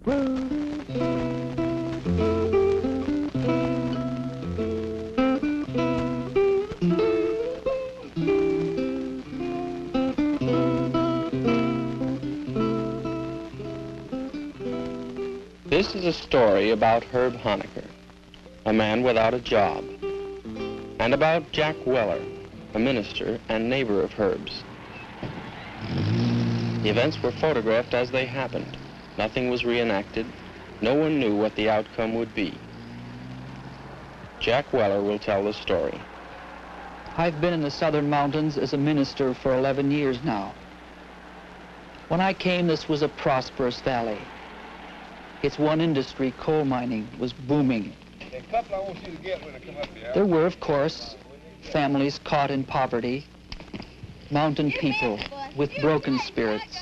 This is a story about Herb Honecker, a man without a job, and about Jack Weller, a minister and neighbor of Herb's. The events were photographed as they happened. Nothing was reenacted. No one knew what the outcome would be. Jack Weller will tell the story. I've been in the southern mountains as a minister for 11 years now. When I came, this was a prosperous valley. Its one industry, coal mining, was booming. There were, of course, families caught in poverty, mountain people with broken spirits,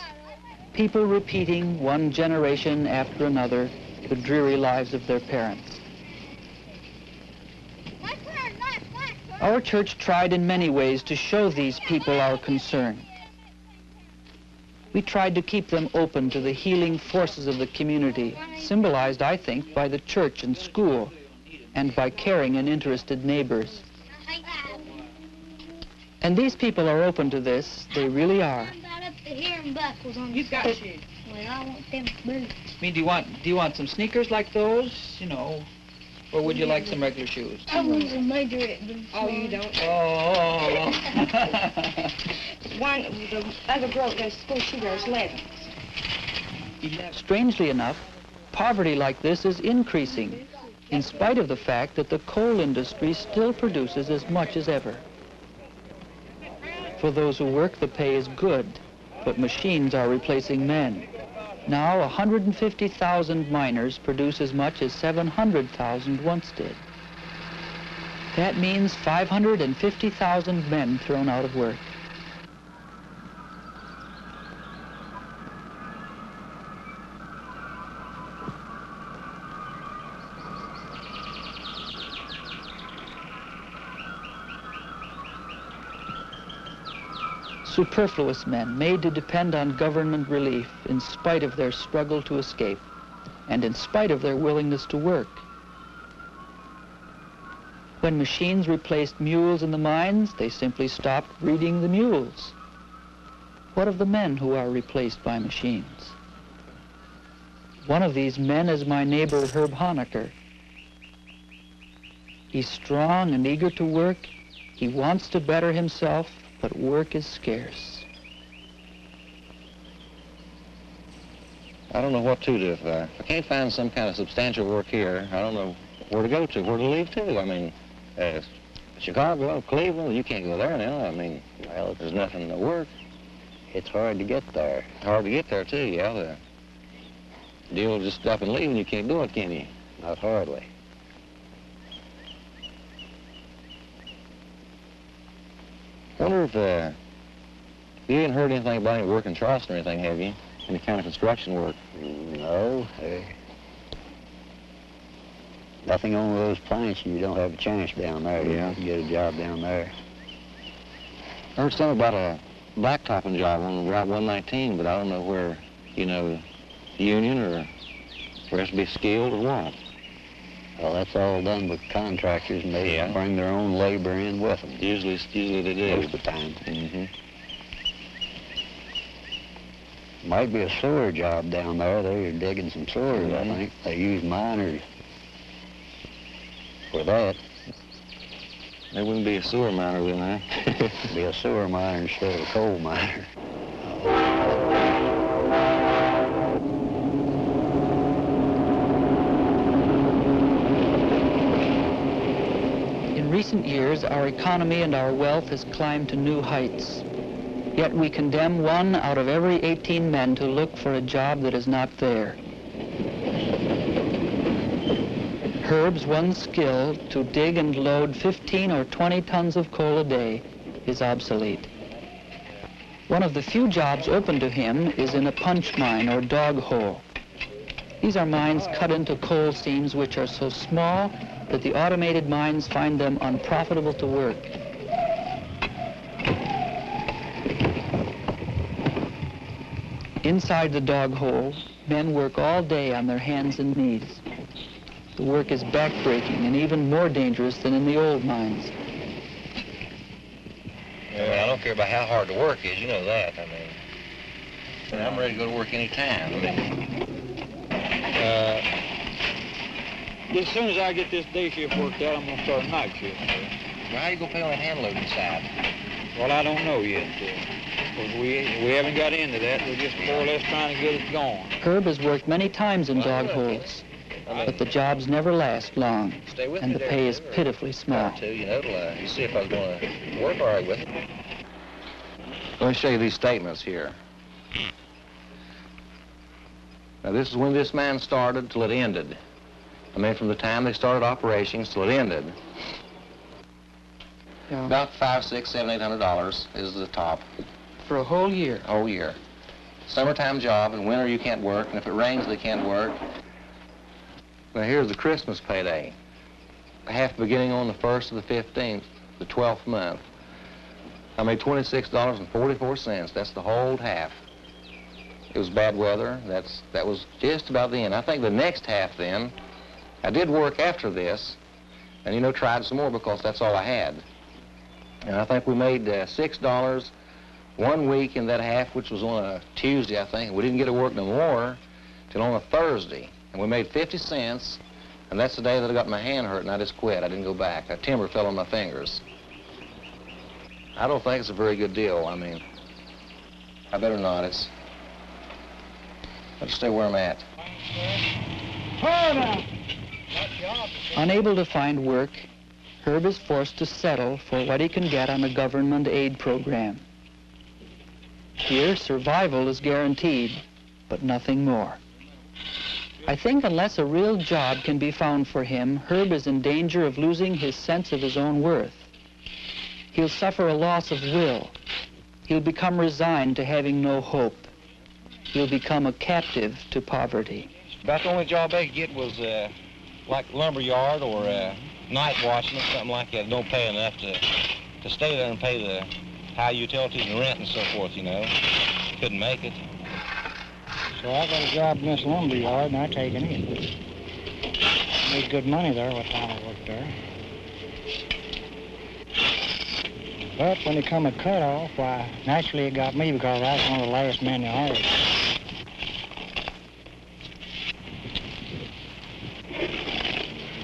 people repeating one generation after another the dreary lives of their parents. Our church tried in many ways to show these people our concern. We tried to keep them open to the healing forces of the community, symbolized, I think, by the church and school, and by caring and interested neighbors. And these people are open to this, they really are. You got shoes. Well, I want them boots. I mean, do you want some sneakers like those, you know, or would you like some regular shoes? I want some major boots. Oh, you don't? Oh. The other girl at school, she wears leggings. Strangely enough, poverty like this is increasing, in spite of the fact that the coal industry still produces as much as ever. For those who work, the pay is good, but machines are replacing men. Now, 150,000 miners produce as much as 700,000 once did. That means 550,000 men thrown out of work. Superfluous men made to depend on government relief in spite of their struggle to escape and in spite of their willingness to work. When machines replaced mules in the mines, they simply stopped breeding the mules. What of the men who are replaced by machines? One of these men is my neighbor, Herb Honecker. He's strong and eager to work. He wants to better himself, but work is scarce. I don't know what to do. If I can't find some kind of substantial work here, I don't know where to go to, where to leave to. I mean, Chicago, Cleveland, you can't go there now. I mean, well, there's nothing to work. It's hard to get there. Hard to get there, too, yeah. The deal just stop and leave and you can't do it, can you? Not hardly. I wonder if you ain't heard anything about any work in Charleston or anything, have you? Any kind of construction work? No. Nothing on those plants, you don't have a chance down there. Yeah. You can get a job down there. I heard something about a blacktopping job on Route 119, but I don't know where, you know, union or where it has to be skilled or what. Well, that's all done with contractors, and they bring their own labor in with them. Usually they do. Most of the time. Mm-hmm. Might be a sewer job down there. They're digging some sewers, I think. They use miners for that. There wouldn't be a sewer miner then, huh? Be a sewer miner instead of a coal miner. In recent years, our economy and our wealth has climbed to new heights. Yet we condemn 1 out of every 18 men to look for a job that is not there. Herb's one skill, to dig and load 15 or 20 tons of coal a day, is obsolete. One of the few jobs open to him is in a punch mine or dog hole. These are mines cut into coal seams which are so small that the automated mines find them unprofitable to work. Inside the dog hole, Men work all day on their hands and knees. The work is backbreaking and even more dangerous than in the old mines. Well, I don't care about how hard the work is, you know that. I mean, I'm ready to go to work any time. As soon as I get this day shift worked out, I'm going to start a night shift. Well, how you going to pay on that hand loading side? Well, I don't know yet. We haven't got into that. We're just more or less trying to get it going. Herb has worked many times in dog holes, but the jobs never last long, and the pay is pitifully small. You know, you see if I was going to work all right with it. Let me show you these statements here. Now, this is when this man started till it ended. I mean, from the time they started operations till it ended. Yeah. About $500, $600, $700, $800 is the top. For a whole year? A whole year. Summertime job, in winter you can't work, and if it rains they can't work. Now here's the Christmas payday. Half beginning on the 1st to the 15th, the 12th month. I made $26.44. That's the whole half. It was bad weather. That was just about the end. I think the next half then, I did work after this, and, you know, tried some more because that's all I had. And I think we made $6 1 week in that half, which was on a Tuesday, I think. We didn't get to work no more till on a Thursday. And we made 50 cents, and that's the day that I got my hand hurt, and I just quit. I didn't go back. A timber fell on my fingers. I don't think it's a very good deal. I mean, I better not. I'll just stay where I'm at. Unable to find work, Herb is forced to settle for what he can get on the Government Aid Program. Here, survival is guaranteed, but nothing more. I think unless a real job can be found for him, Herb is in danger of losing his sense of his own worth. He'll suffer a loss of will. He'll become resigned to having no hope. He'll become a captive to poverty. About the only job I could get was like lumberyard or night watching or something like that. Don't pay enough to stay there and pay the high utilities and rent and so forth, you know. Couldn't make it. So I got a job in this lumberyard and I taken it. Made good money there what time I worked there. But when it come a cutoff, why, naturally it got me because I was one of the last men they hired.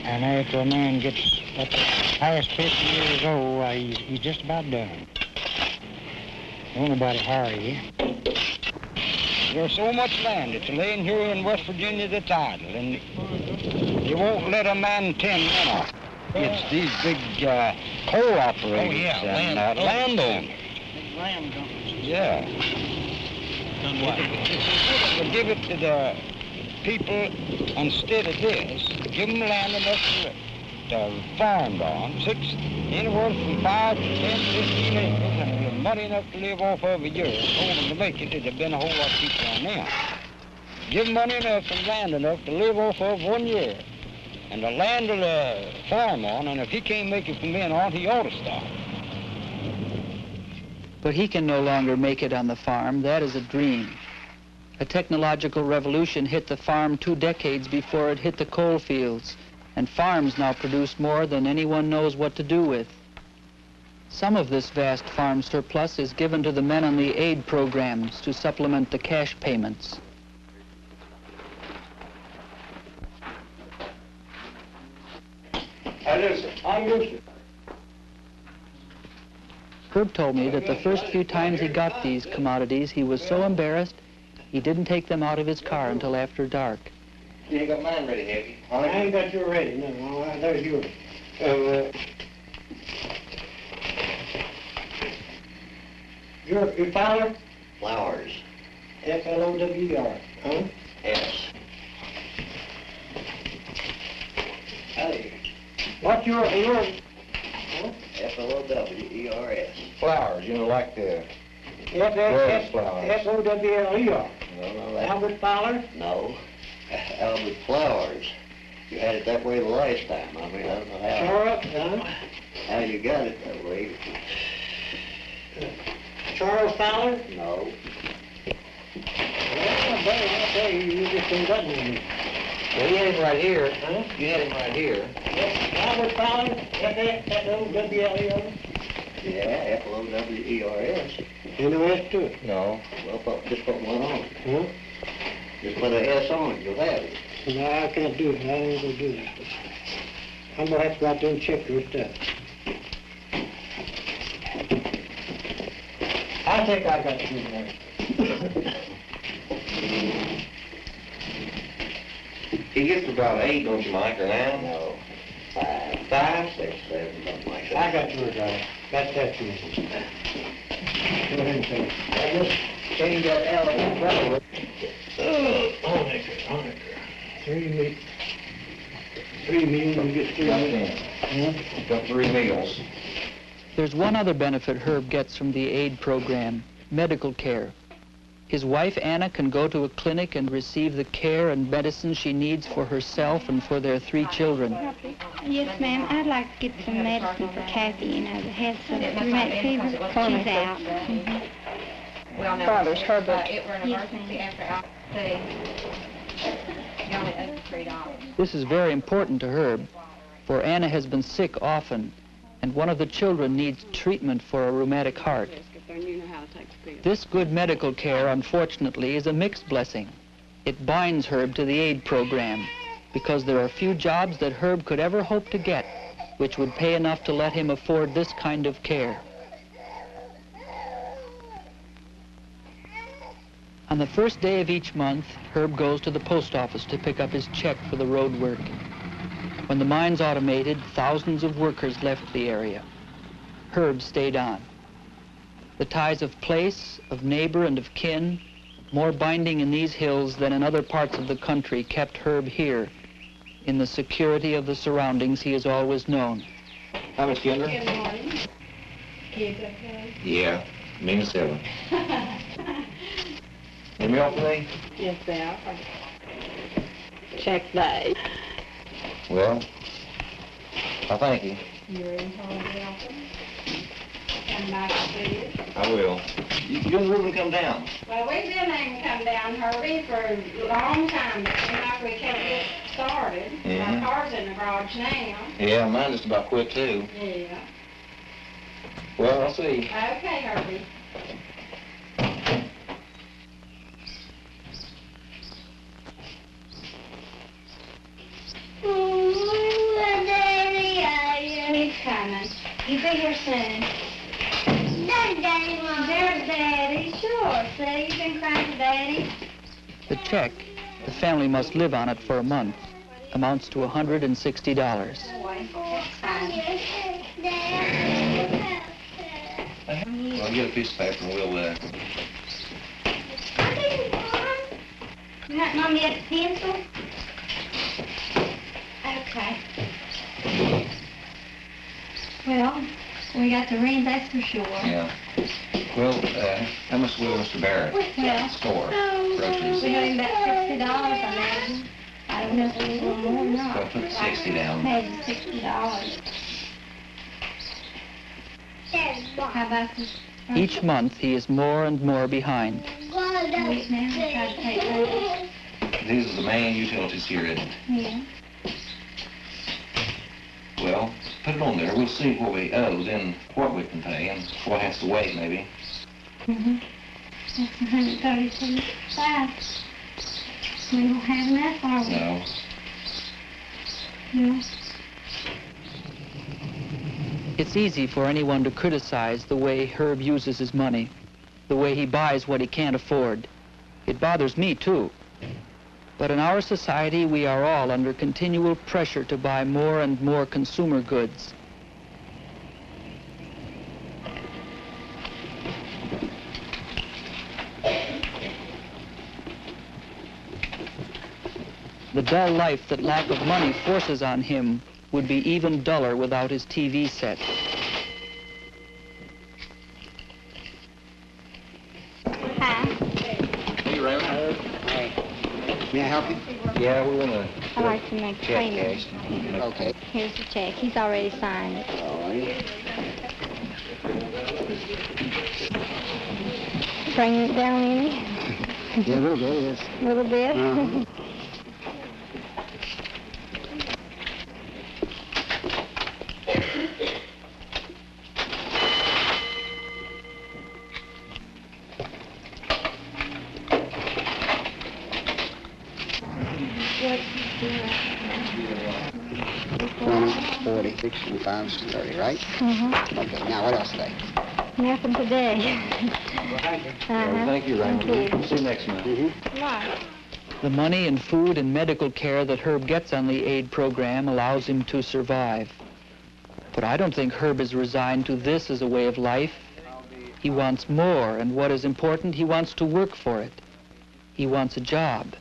And after a man gets up past 50 years old, he's just about done. Don't nobody hire you. There's so much land that's laying here in West Virginia the title, and you won't let a man tend it. It's these big coal operators and landowners. Land companies. Yeah. We'll give it to the people instead of this. Give them land enough to farm on, anywhere from 5 to 10, 15 acres, and money enough to live off of a year. Told them to make it, there'd have been a whole lot of people on them. Give them money enough and land enough to live off of 1 year. And the land to farm on, and if he can't make it from then on, he ought to stop. But he can no longer make it on the farm. That is a dream. A technological revolution hit the farm 2 decades before it hit the coal fields, and farms now produce more than anyone knows what to do with. Some of this vast farm surplus is given to the men on the aid programs to supplement the cash payments. Herb told me that the first few times he got these commodities, he was so embarrassed he didn't take them out of his car until after dark. You ain't got mine ready, have you? I ain't got yours ready, no. There's yours. Your Fowler? Flowers. F-L-O-W-E-R, huh? Yes. Hey. What's your? Huh? F-L-O-W-E-R-S. Flowers, you know, like the F-O-W-L-E-R. No, Albert Fowler? No. Albert Flowers. You had it that way the last time. I mean, I don't know how you got it that way. Charles Fowler? No. Well, I tell you, you just ain't got no. Well, you had him right here. Huh? You had him right here. I was following F-O-W-L-E-R. Yeah, F-O-W-E-R-S. Ain't no S to it. No. Well, just put one on. Huh? Just put an S on it, you'll have it. No, I can't do it. I ain't gonna do that. I'm gonna have to go out there and check your stuff. I think I got you there. He gets about 8, don't you, Mike, or 9? No. 5, 6, 7, something like that. I got yours right. Got that to me. Go ahead and take it. I just changed that L in the brother. Honecker. 3 meals, you get 3 meals. Got 3 meals. There's one other benefit Herb gets from the aid program, medical care. His wife, Anna, can go to a clinic and receive the care and medicine she needs for herself and for their 3 children. Yes, ma'am. I'd like to get some medicine for Kathy, you know, that has some rheumatic fever. She's out. Father's Herbert. Yes, ma'am. This is very important to Herb, for Anna has been sick often, and one of the children needs treatment for a rheumatic heart. This good medical care, unfortunately, is a mixed blessing. It binds Herb to the aid program, because there are few jobs that Herb could ever hope to get which would pay enough to let him afford this kind of care. On the first day of each month, Herb goes to the post office to pick up his check for the road work. When the mine's automated, thousands of workers left the area. Herb stayed on. The ties of place, of neighbor, and of kin, more binding in these hills than in other parts of the country, kept Herb here, in the security of the surroundings he has always known. How much, Kinder? Good morning. Kids up there? Yeah, me and 7. Any milk for me? Yes, they are. Check day. Well, I thank you. You're in welcome. Come back to see you. I will. You and Reuben come down. Well, we've been able to come down, Herbie, for a long time, but seemed like we can't get started. Mhm. Our car's in the garage now. Yeah, mine just about quit too. Yeah. Well, I'll see. Okay, Herbie. He's coming. He'll be here soon. There's Daddy, Mom. There's Daddy. Sure. See, you've been crying to Daddy. The check, the family must live on it for a month, amounts to $160. Well, get a piece of paper and we'll, You want Mommy a pencil? Okay. Well, we got the rent, that's for sure. Yeah. Well, how much will Mr. Barrett Well, store groceries? we got him about $60 on that. I don't know if it's a little more or not. Well, put 60 down. Maybe $60. How about this? Each month, he is more and more behind. Wait now, try to take that. These are the main utilities here, isn't it? Yeah. Well, put it on there. We'll see what we owe, then what we can pay, and what has to wait, maybe. That's 135. We don't have enough, are we? No. No. It's easy for anyone to criticize the way Herb uses his money, the way he buys what he can't afford. It bothers me, too. But in our society, we are all under continual pressure to buy more and more consumer goods. The dull life that lack of money forces on him would be even duller without his TV set. Hi. Hey, Raymond. May I help you? Yeah, we want to I'd like to make check payment. cash. Okay. Here's the check. He's already signed it. All right. Bringing it down any? Yeah, a little bit, yes. A little bit? Uh-huh. $20, $40, $65, $30, right? Mm-hmm. Okay, now what else today? Nothing today. Thank you, Raymond. Thank you. See you next month. Mm-hmm. The money and food and medical care that Herb gets on the aid program allows him to survive. But I don't think Herb is resigned to this as a way of life. He wants more, and what is important, he wants to work for it. He wants a job.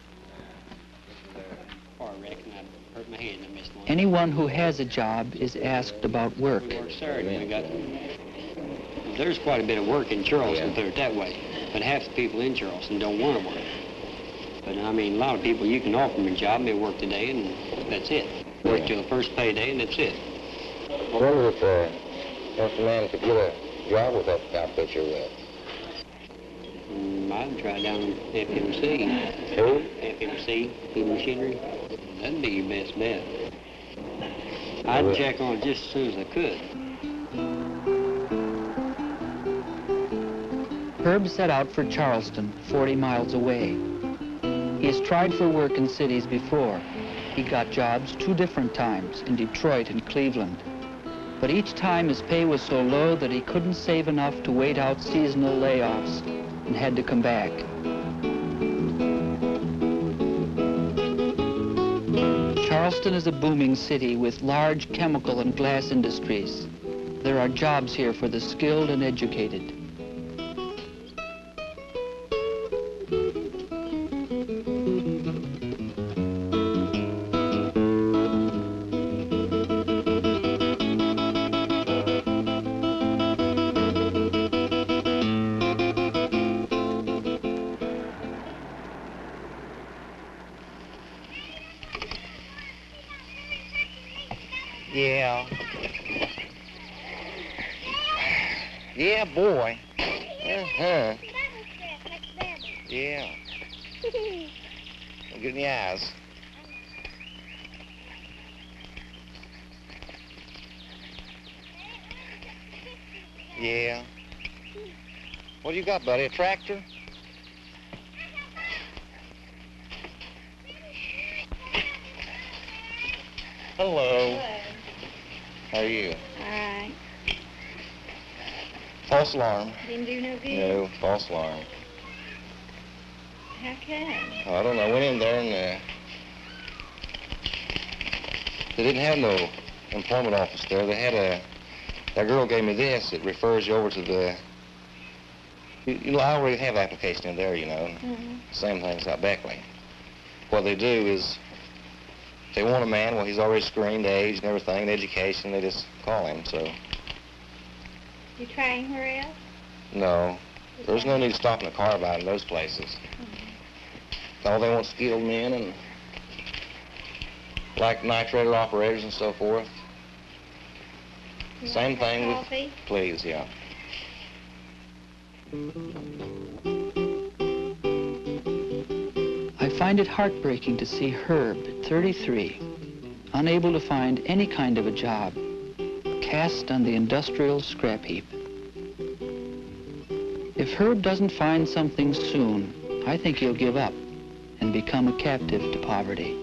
Anyone who has a job is asked about work. There's quite a bit of work in Charleston, put it that way. But half the people in Charleston don't want to work. But I mean, a lot of people, you can offer them a job, they work today, and that's it. Work till the first payday, and that's it. I wonder if a man could get a job with that outfit you're with. I'd try down FMC. Who? FMC, Food Machinery. That'd be your best bet. I'd check on it just as soon as I could. Herb set out for Charleston, 40 miles away. He has tried for work in cities before. He got jobs 2 different times, in Detroit and Cleveland. But each time his pay was so low that he couldn't save enough to wait out seasonal layoffs and had to come back. Charleston is a booming city with large chemical and glass industries. There are jobs here for the skilled and educated. Yeah. Yeah, boy. Uh-huh. Yeah. Get in the eyes. Yeah. What do you got, buddy? A tractor? Hello. How are you? All right. False alarm. Didn't do no good? No, false alarm. How come? Oh, I don't know. I went in there and they didn't have no employment office there. They had that girl gave me this. It refers you over to the, I already have application in there, you know. Mm-hmm. Same things out Beckley. What they do is, if they want a man, well, he's already screened, age and everything, and education, they just call him, so. You try anywhere else? No. There's no need to stop in a car about in those places. Mm-hmm. All they want skilled men and like nitrator operators and so forth. You Same want thing with, coffee? please, yeah. I find it heartbreaking to see Herb, 33, unable to find any kind of a job, cast on the industrial scrap heap. If Herb doesn't find something soon, I think he'll give up and become a captive to poverty,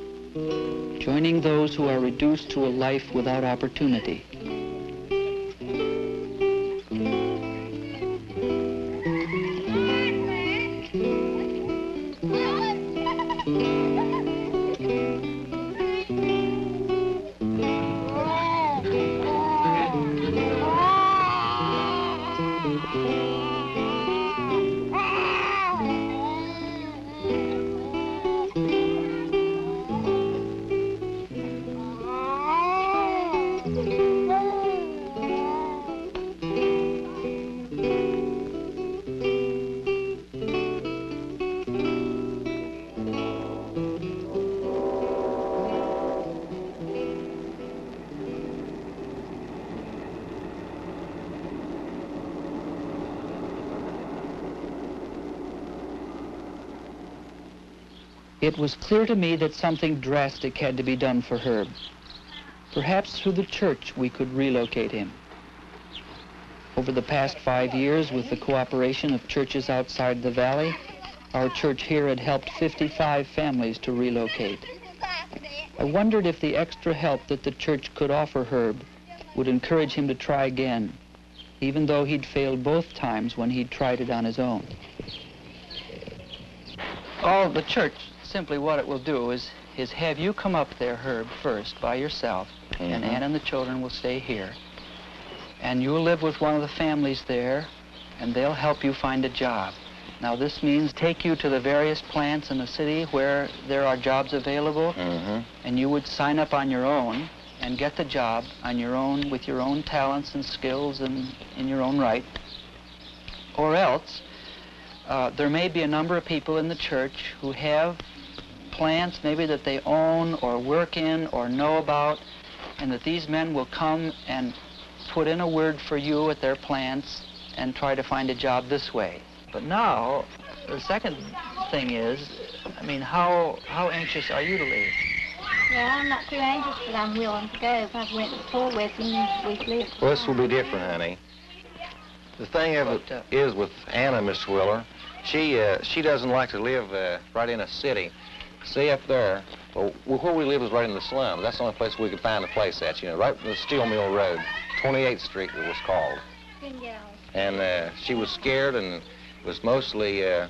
joining those who are reduced to a life without opportunity. It was clear to me that something drastic had to be done for Herb. Perhaps through the church we could relocate him. Over the past 5 years, with the cooperation of churches outside the valley, our church here had helped 55 families to relocate. I wondered if the extra help that the church could offer Herb would encourage him to try again, even though he'd failed both times when he'd tried it on his own. Oh, the church, simply what it will do is have you come up there, Herb, first by yourself, and Ann and the children will stay here. And you'll live with one of the families there, and they'll help you find a job. Now, this means take you to the various plants in the city where there are jobs available, and you would sign up on your own and get the job on your own, with your own talents and skills and in your own right. Or else, there may be a number of people in the church who have plants maybe that they own or work in or know about, and that these men will come and put in a word for you at their plants and try to find a job this way. But now, the second thing is, I mean, how anxious are you to leave? Well, I'm not too anxious, but I'm willing to go. If I've went before with him, we've lived. Well, this will be different, honey. The thing of it is with Anna, Miss Willer, she doesn't like to live right in a city. See, up there, well, where we live is right in the slums. That's the only place we could find a place at, you know, right in the Steel Mill Road, 28th Street it was called. And she was scared, and it was mostly, they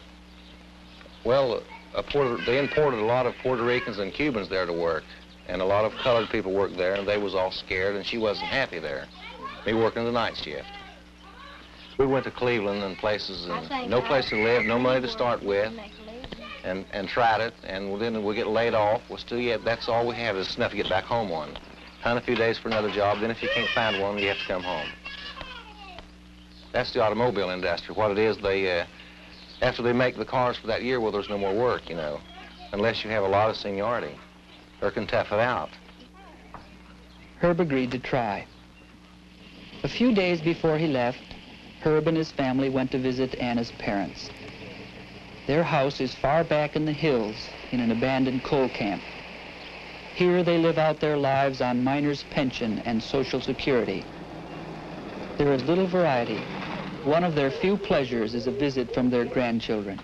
imported a lot of Puerto Ricans and Cubans there to work, and a lot of colored people worked there, and they was all scared, and she wasn't happy there, me working the night shift. We went to Cleveland and places, and no place to live, no money to start with, and tried it, and then we get laid off. Well, still, yeah, that's all we have is enough to get back home on. Hunt a few days for another job, then if you can't find one, you have to come home. That's the automobile industry. What it is, they, after they make the cars for that year, well, there's no more work, you know, unless you have a lot of seniority or can tough it out. Herb agreed to try. A few days before he left, Herb and his family went to visit Anna's parents. Their house is far back in the hills in an abandoned coal camp. Here they live out their lives on miner's pension and Social Security. There is little variety. One of their few pleasures is a visit from their grandchildren.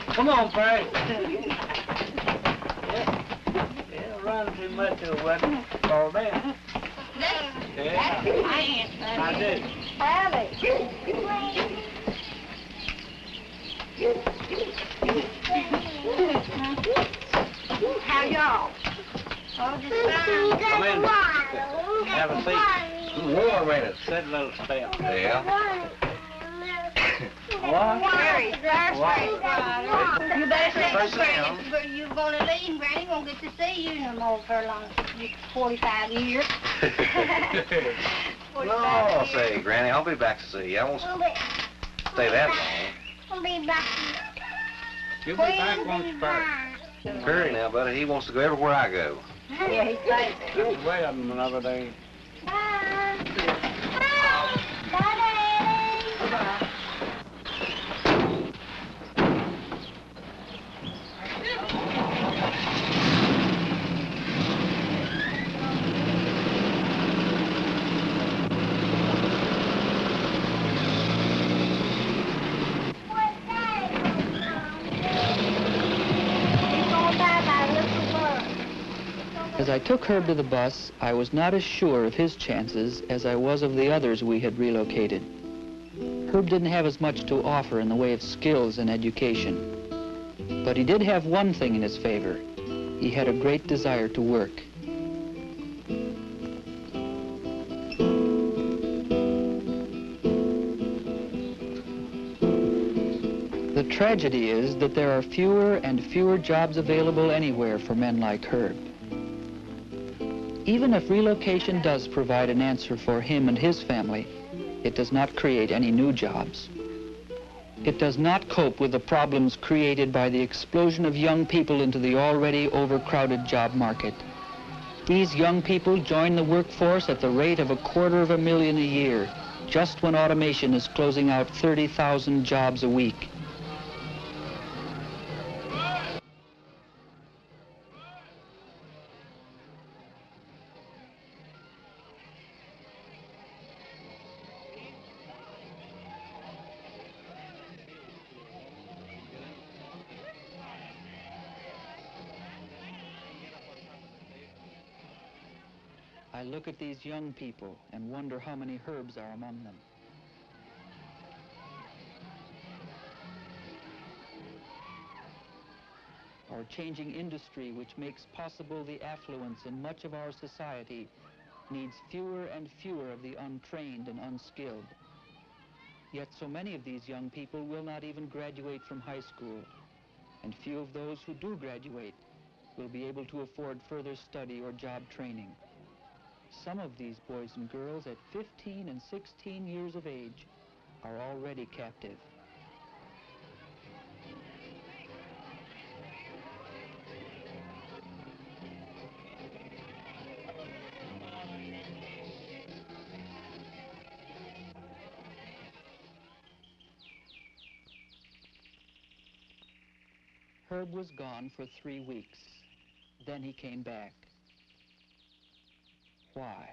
Come on, Frank. Don't run too much of what fall down. Yeah. I did. How y'all? Come in. Have a seat. It's warm, ain't it? Sit a little still. Yeah. What? You better say Granny, you're going to leave. Granny won't get to see you no more for a long 45 years. No, say, Granny, I'll be back to see you. I won't stay that long. I'll be back. You'll be back once first. Hurry now, buddy. He wants to go everywhere I go. Yeah, he's right. That's the way of him another day. Bye. Bye, Daddy. Bye. As I took Herb to the bus, I was not as sure of his chances as I was of the others we had relocated. Herb didn't have as much to offer in the way of skills and education. But he did have one thing in his favor. He had a great desire to work. The tragedy is that there are fewer and fewer jobs available anywhere for men like Herb. Even if relocation does provide an answer for him and his family, it does not create any new jobs. It does not cope with the problems created by the explosion of young people into the already overcrowded job market. These young people join the workforce at the rate of 250,000 a year, just when automation is closing out 30,000 jobs a week. I look at these young people and wonder how many Herbs are among them. Our changing industry, which makes possible the affluence in much of our society, needs fewer and fewer of the untrained and unskilled. Yet so many of these young people will not even graduate from high school, and few of those who do graduate will be able to afford further study or job training. Some of these boys and girls at 15 and 16 years of age are already captive. Herb was gone for 3 weeks. Then he came back. Why?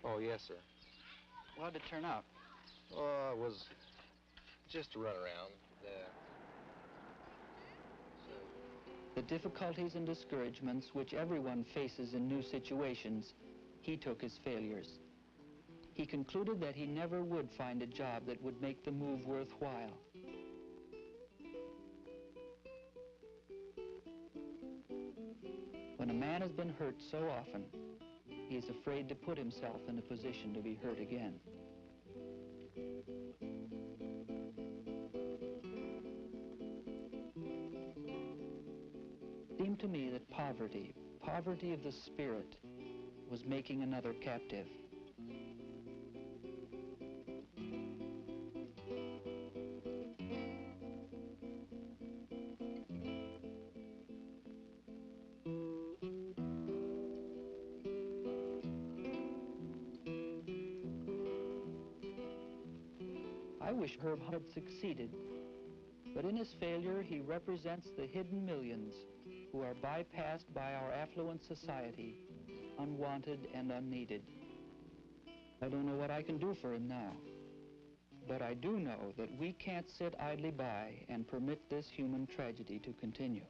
Oh, yes, sir. Well, how'd it turn out? Oh, it was just a run around. The difficulties and discouragements which everyone faces in new situations, he took as failures. He concluded that he never would find a job that would make the move worthwhile. When a man has been hurt so often, he is afraid to put himself in a position to be hurt again. It seemed to me that poverty of the spirit, was making another captive. I wish Herb had succeeded, but in his failure, he represents the hidden millions who are bypassed by our affluent society, unwanted and unneeded. I don't know what I can do for him now, but I do know that we can't sit idly by and permit this human tragedy to continue.